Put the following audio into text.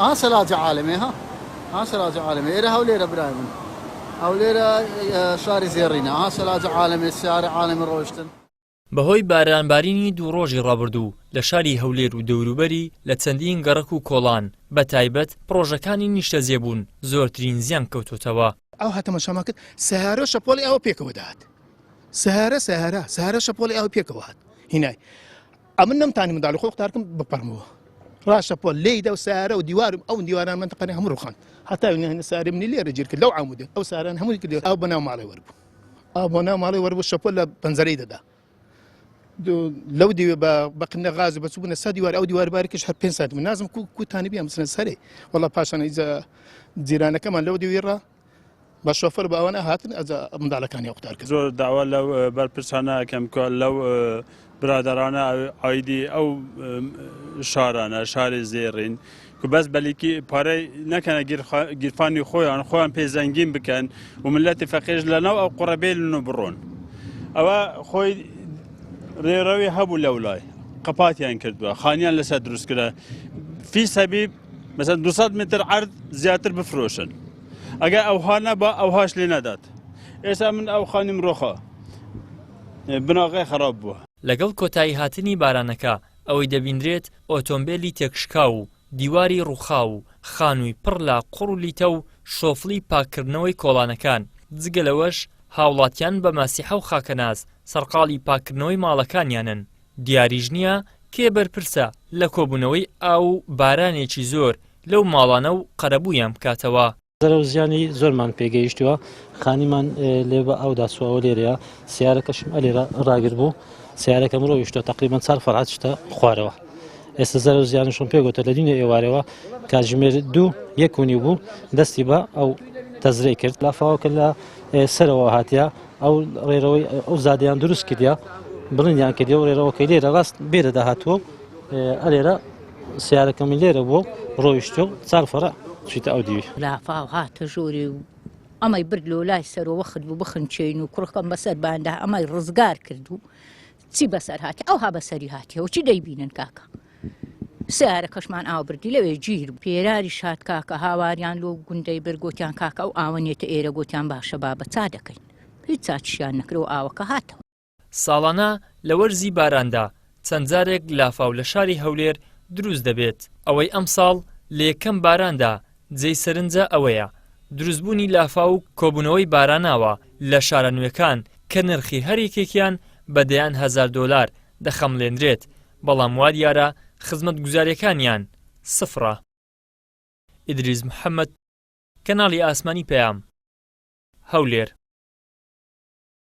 سەلاجە عالمێ سەلاجە عالمێ ئێرە هەولێرە برای من هەولێرە شاری زێڕینە سەلاجە عالمێ سیارە عالمی ڕۆشتن. بەهۆی بارانبارینی دوو ڕۆژی ڕابردوو لە شاری هەولێر و دەوروبەری لە چەندین گەڕەک و کۆڵان بە تایبەت پرۆژەکانی نیشتەجێبوون زۆرترین زیان کەوتوتەوە. ئەو هاتەمەشەما کرد سەهارە شەپۆڵی ئەوە پێکەوە داهات سەهارە شەپۆڵی ئەوە پێکەوە هات هینای ئەمن نەمتانی منداڵی خۆ قوتارکەم بپەرمەوە ڕاشەپۆل لێیدا و سەهارە و دیوارم ئەو دیواران منتەقەی هەموو ڕوخان هەتا ساری منی لێرە گیر کرد لەو عمودێ ئەو ساران هەمووی کرد ئەو بەناو ماڵی وەربوو بۆ ناو ماڵی وەربوو شەپۆل لە پەنجەرەی دەدا لەو دیوێ بە قنە غاز بەچوو بوونە سە دیوار ئەو دیواربارێکیش هەر 5 سانتی من نازم کوتانی بیام بچنە سەرێ وەڵا پاشان ئیجا جیرانەکەمان لەو دیوێڕا بە شۆفەر بە ئەوانە هاتن ئەجا منداڵەکانی قوتار کرد. زۆر داوا لەو بەرپرسانە ئەەکەم کە لەو برادرانە ئایدی ئەو شارانە شاری زێڕین که بەس بەلیکی پارەی نەکەنە گیرفانی خۆیان پێزەنگین بکەن و ملەتی فەقیرش لەناو ئەو قوڕەبێلن و بڕۆن ئەوە خۆی ڕێڕەوی هەبوو لەو لای قەپاتیان کردووە خانیان لەسەر دروست کرا فی سەبیب مثلا 200 متر عرض زیاتر بفرۆشن ئەگەر ئەوها نەبا ئەوهاش لێ نەدات ئێستا من ئەو خانیم ڕۆخە بناغی خراپ بووە. لەگەڵ کۆتایی هاتنی بارانەکە ئەوەی دەبیندرێت ئۆتۆمبیلی تێکشکا و دیواری ڕووخا و خانووی پڕ لە قوڕ و لیتە و شۆفڵی پاکردنەوەی کۆڵانەکان جگە لەوەش هاوڵاتیان بە مەسیحە و خاکەناز سەرقاڵی پاکردنەوەی ماڵەکانیانن دیاریژ نییە کێ بەرپرسە لە کۆبوونەوەی ئاو بارانێکی زۆر لەو ماڵانە و قەرەبوویان بکاتەوە. زەرە و زیانی زۆرمان پێگەیشتووە خانیمان لێ بە ئەودا سوەوە لێرەیە سیارەکەشم ئەلێرە ڕاگر بوو سیارەکەم ڕۆیشتووە تقریبان 4 فەرعات شتە خوارەوە ئێستا زەرە و زیانشم پێگوتە لە دینە ئێوارەوە کاتژمێر 2 1 بوو دەستی بە ئەو تەزرەی کرد لافاوکە لە سەرەوە هاتیە ئەو ڕێرەوەی ئەو زادیان دروست کردیا بڵندیان کردی و ڕێرەوەکەی لێرە ڕاست بێرە داهاتووە ئەلێرە سیارەکەمی لێرە بوو ڕۆیشتوە 4 فەرع چیتە ئەو دیوی لافاو هاتە ژووری و ئەمەی برد لۆ لای سەرەوە خرد بوو بخنچێن و کوڕەکەم بەسەر باندا ئەمەی ڕزگار کرد و چی بەسەر هاتی ئەوها بەسەری هاتیەوە چی دەیبینن کاکە سیارە کەشمان ئاو بردی لەوێ گیر پێراری شاد کاکە هاواریان لۆ گوندەی بەرگۆتیان کاکە ئەو ئاوەنێتە ئێرە گوتیان باشە بابە چا دەکەین هیچ چاچیان نەکرەوە ئاوەکە هاتەوە. ساڵانە لە وەرزی باراندا چەند جارێک لافاو لە شاری هەولێر دروست دەبێت ئەوەی ئەم ساڵ لە یەکەم باراندا جێی سەرنجە ئەوەیە دروستبوونی لافاو و کۆبوونەوەی باراناوە لە شارە نوێکان کە نرخی هەرێکێکیان بە دەیان $1000 دەخەملێنرێت بەڵام وا دیارە خزمەت گوزاریەکانیان سفرە. ئیدریس محەممەد کەناڵی ئاسمانی پەیام هەولێر.